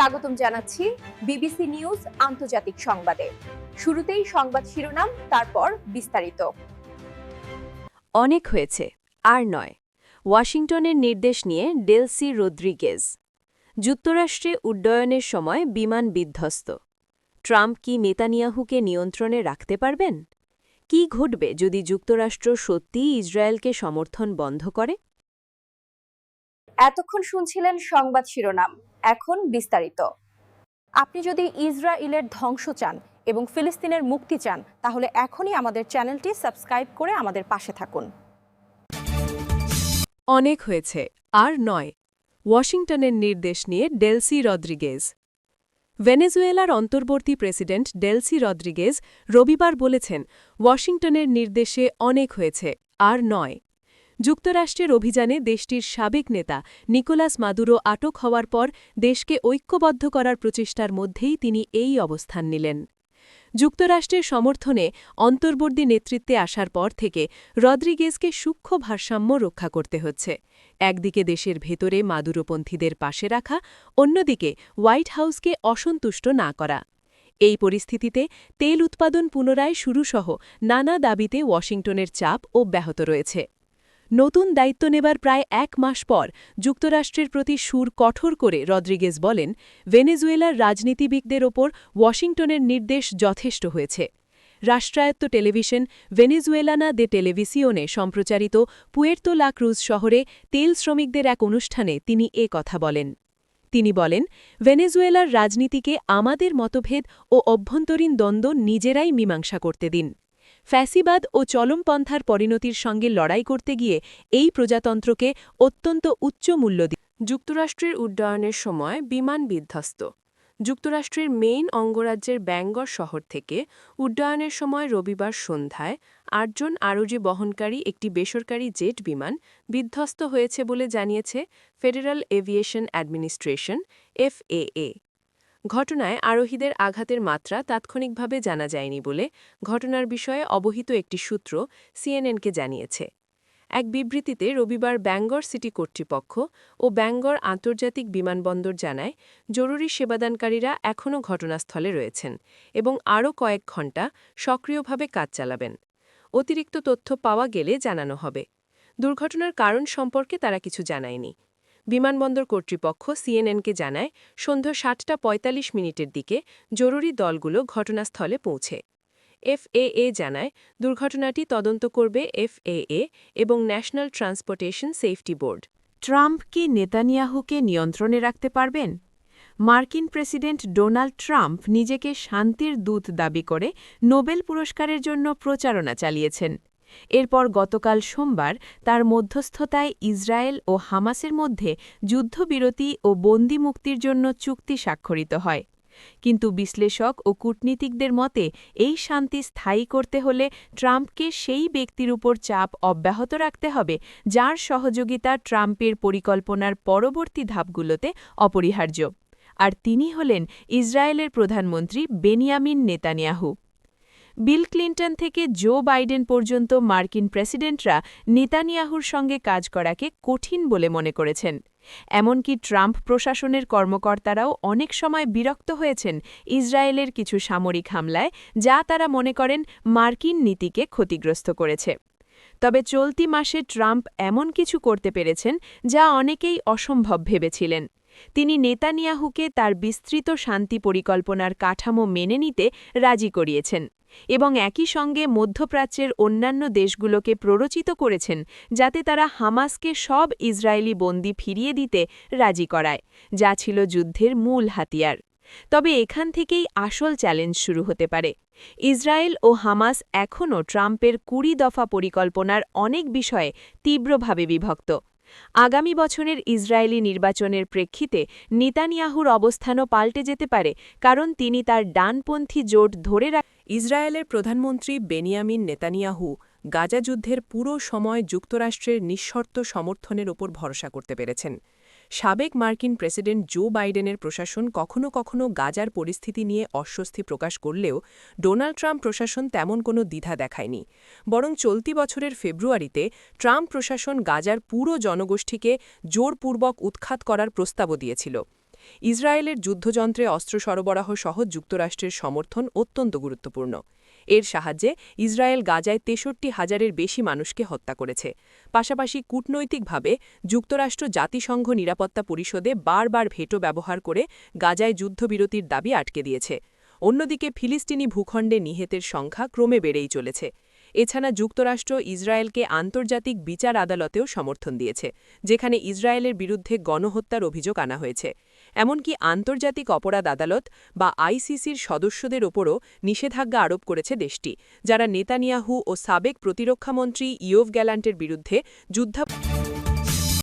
স্বাগতম জানাচ্ছি BBC news আন্তর্জাতিক সংবাদে। শুরুতেই সংবাদ শিরোনাম, তারপর বিস্তারিত। অনেক হয়েছে, আর নয়। ওয়াশিংটনের নির্দেশ নিয়ে ডেলসি রদ্রিগেজ। যুক্তরাষ্ট্রে উড্ডয়নের সময় বিমান বিধ্বস্ত। ট্রাম্প কি নেতানিয়াহুকে নিয়ন্ত্রণে রাখতে পারবেন? কি ঘটবে যদি যুক্তরাষ্ট্র সত্যিই ইসরায়েলকে সমর্থন বন্ধ করে? এতক্ষণ শুনছিলেন সংবাদ শিরোনাম, এখন বিস্তারিত। আপনি যদি ইসরায়েলের ধ্বংস চান এবং ফিলিস্তিনের মুক্তি চান, তাহলে এখনই আমাদের চ্যানেলটি সাবস্ক্রাইব করে আমাদের পাশে থাকুন। অনেক হয়েছে, আর নয়। ওয়াশিংটনের নির্দেশ নিয়ে ডেলসি রদ্রিগেজ। ভেনেজুয়েলার অন্তর্বর্তী প্রেসিডেন্ট ডেলসি রদ্রিগেজ রবিবার বলেছেন, ওয়াশিংটনের নির্দেশে অনেক হয়েছে, আর নয়। যুক্তরাষ্ট্রের অভিযানে দেশটির সাবেক নেতা নিকোলাস মাদুরো আটক হওয়ার পর দেশকে ঐক্যবদ্ধ করার প্রচেষ্টার মধ্যেই তিনি এই অবস্থান নিলেন। যুক্তরাষ্ট্রের সমর্থনে অন্তর্বর্তী নেতৃত্বে আসার পর থেকে রদ্রিগেজকে সূক্ষ্ম ভারসাম্য রক্ষা করতে হচ্ছে। একদিকে দেশের ভেতরে মাদুরোপন্থীদের পাশে রাখা, অন্যদিকে হোয়াইট হাউসকে অসন্তুষ্ট না করা। এই পরিস্থিতিতে তেল উৎপাদন পুনরায় শুরুসহ নানা দাবিতে ওয়াশিংটনের চাপ অব্যাহত রয়েছে। নতুন দায়িত্ব নেবার প্রায় এক মাস পর যুক্তরাষ্ট্রের প্রতি সুর কঠোর করে রদ্রিগেজ বলেন, ভেনেজুয়েলার রাজনীতিবিদদের ওপর ওয়াশিংটনের নির্দেশ যথেষ্ট হয়েছে। রাষ্ট্রায়ত্ত টেলিভিশন ভেনেজুয়েলানা দে টেলিভিসিওনে সম্প্রচারিত পুয়ের্তো লা ক্রুজ শহরে তেল শ্রমিকদের এক অনুষ্ঠানে তিনি এ কথা বলেন। তিনি বলেন, ভেনেজুয়েলার রাজনীতিকে আমাদের মতভেদ ও অভ্যন্তরীণ দ্বন্দ্ব নিজেরাই মীমাংসা করতে দিন। ফ্যাসিবাদ ও চলমপন্থার পরিণতির সঙ্গে লড়াই করতে গিয়ে এই প্রজাতন্ত্রকে অত্যন্ত উচ্চ মূল্য যুক্তরাষ্ট্রের উড্ডয়নের সময় বিমান বিধ্বস্ত। যুক্তরাষ্ট্রের মেইন অঙ্গরাজ্যের ব্যাঙ্গর শহর থেকে উড্ডয়নের সময় রবিবার সন্ধ্যায় ৮ জন আরোহী বহনকারী একটি বেসরকারি জেট বিমান বিধ্বস্ত হয়েছে বলে জানিয়েছে ফেডারেল এভিয়েশন অ্যাডমিনিস্ট্রেশন FAA। ঘটনায় আরোহীদের আঘাতের মাত্রা তাৎক্ষণিকভাবে জানা যায়নি বলে ঘটনার বিষয়ে অবহিত একটি সূত্র সিএনএনকে জানিয়েছে। এক বিবৃতিতে রবিবার ব্যাঙ্গর সিটি কর্তৃপক্ষ ও ব্যাঙ্গর আন্তর্জাতিক বিমানবন্দর জানায়, জরুরি সেবাদানকারীরা এখনও ঘটনাস্থলে রয়েছেন এবং আরও কয়েক ঘণ্টা সক্রিয়ভাবে কাজ চালাবেন। অতিরিক্ত তথ্য পাওয়া গেলে জানানো হবে। দুর্ঘটনার কারণ সম্পর্কে তারা কিছু জানায়নি। বিমানবন্দর কর্তৃপক্ষ সিএনএনকে জানায়, সন্ধ্যা ৭:৪৫ দিকে জরুরি দলগুলো ঘটনাস্থলে পৌঁছে। FAA জানায়, দুর্ঘটনাটি তদন্ত করবে FAA এবং national transportation safety board. Trump কি নেতানিয়াহুকে নিয়ন্ত্রণে রাখতে পারবেন? মার্কিন প্রেসিডেন্ট ডোনাল্ড ট্রাম্প নিজেকে শান্তির দূত দাবি করে নোবেল পুরস্কারের জন্য প্রচারণা চালিয়েছেন। এরপর গতকাল সোমবার তার মধ্যস্থতায় ইসরায়েল ও হামাসের মধ্যে যুদ্ধবিরতি ও বন্দি মুক্তির জন্য চুক্তি স্বাক্ষরিত হয়। কিন্তু বিশ্লেষক ও কূটনীতিকদের মতে এই শান্তি স্থায়ী করতে হলে ট্রাম্পকে সেই ব্যক্তির উপর চাপ অব্যাহত রাখতে হবে যার সহযোগিতা ট্রাম্পের পরিকল্পনার পরবর্তী ধাপগুলোতে অপরিহার্য। আর তিনি হলেন ইসরায়েলের প্রধানমন্ত্রী বেনিয়ামিন নেতানিয়াহু। বিল ক্লিন্টন থেকে জো বাইডেন পর্যন্ত মার্কিন প্রেসিডেন্টরা নেতানিয়াহুর সঙ্গে কাজ করাকে কঠিন বলে মনে করেছেন। এমনকি ট্রাম্প প্রশাসনের কর্মকর্তারাও অনেক সময় বিরক্ত হয়েছেন ইসরায়েলের কিছু সামরিক হামলায়, যা তারা মনে করেন মার্কিন নীতিকে ক্ষতিগ্রস্ত করেছে। তবে চলতি মাসে ট্রাম্প এমন কিছু করতে পেরেছেন যা অনেকেই অসম্ভব ভেবেছিলেন। তিনি নেতানিয়াহুকে তার বিস্তৃত শান্তি পরিকল্পনার কাঠামো মেনে নিতে রাজি করিয়েছেন এবং একই সঙ্গে মধ্যপ্রাচ্যের অন্যান্য দেশগুলোকে প্ররোচিত করেছেন যাতে তারা হামাসকে সব ইসরায়েলি বন্দী ফিরিয়ে দিতে রাজি করায়, যা ছিল যুদ্ধের মূল হাতিয়ার। তবে এখান থেকেই আসল চ্যালেঞ্জ শুরু হতে পারে। ইসরায়েল ও হামাস এখনও ট্রাম্পের ২০ দফা পরিকল্পনার অনেক বিষয়ে তীব্রভাবে বিভক্ত। আগামী বছরের ইসরায়েলি নির্বাচনের প্রেক্ষিতে নেতানিয়াহুর অবস্থানও পাল্টে যেতে পারে, কারণ তিনি তার ডানপন্থী জোট ধরে ইসরায়েলের প্রধানমন্ত্রী বেনিয়ামিন নেতানিয়াহু গাজা যুদ্ধের পুরো সময় যুক্তরাষ্ট্রের নিঃশর্ত সমর্থনের ওপর ভরসা করতে পেরেছেন। সাবেক মার্কিন প্রেসিডেন্ট জো বাইডেনের প্রশাসন কখনো কখনো গাজার পরিস্থিতি নিয়ে অস্বস্তি প্রকাশ করলেও ডোনাল্ড ট্রাম্প প্রশাসন তেমন কোনো দ্বিধা দেখায়নি। বরং চলতি বছরের ফেব্রুয়ারিতে ট্রাম্প প্রশাসন গাজার পুরো জনগোষ্ঠীকে জোরপূর্বক উৎখাত করার প্রস্তাবও দিয়েছিল। ইসরায়েলের যুদ্ধযন্ত্রে অস্ত্র সরবরাহ সহ যুক্তরাষ্ট্রের সমর্থন অত্যন্ত গুরুত্বপূর্ণ। এর সাহায্যে ইসরায়েল গাজায় ৬৩,০০০-এর বেশি মানুষকে হত্যা করেছে। পাশাপাশি কূটনৈতিকভাবে যুক্তরাষ্ট্র জাতিসংঘ নিরাপত্তা পরিষদে বারবার ভেটো ব্যবহার করে গাজায় যুদ্ধবিরতির দাবি আটকে দিয়েছে। অন্যদিকে ফিলিস্তিনি ভূখণ্ডে নিহতের সংখ্যা ক্রমে বেড়েই চলেছে। এছাড়া যুক্তরাষ্ট্র ইসরায়েলকে আন্তর্জাতিক বিচার আদালতেও সমর্থন দিয়েছে, যেখানে ইসরায়েলের বিরুদ্ধে গণহত্যার অভিযোগ আনা হয়েছে। এমনকি আন্তর্জাতিক অপরাধ আদালত বা আইসিসির সদস্যদের ওপরও নিষেধাজ্ঞা আরোপ করেছে দেশটি, যারা নেতানিয়াহু ও সাবেক প্রতিরক্ষামন্ত্রী ইয়োভ গ্যালান্টের বিরুদ্ধে যুদ্ধ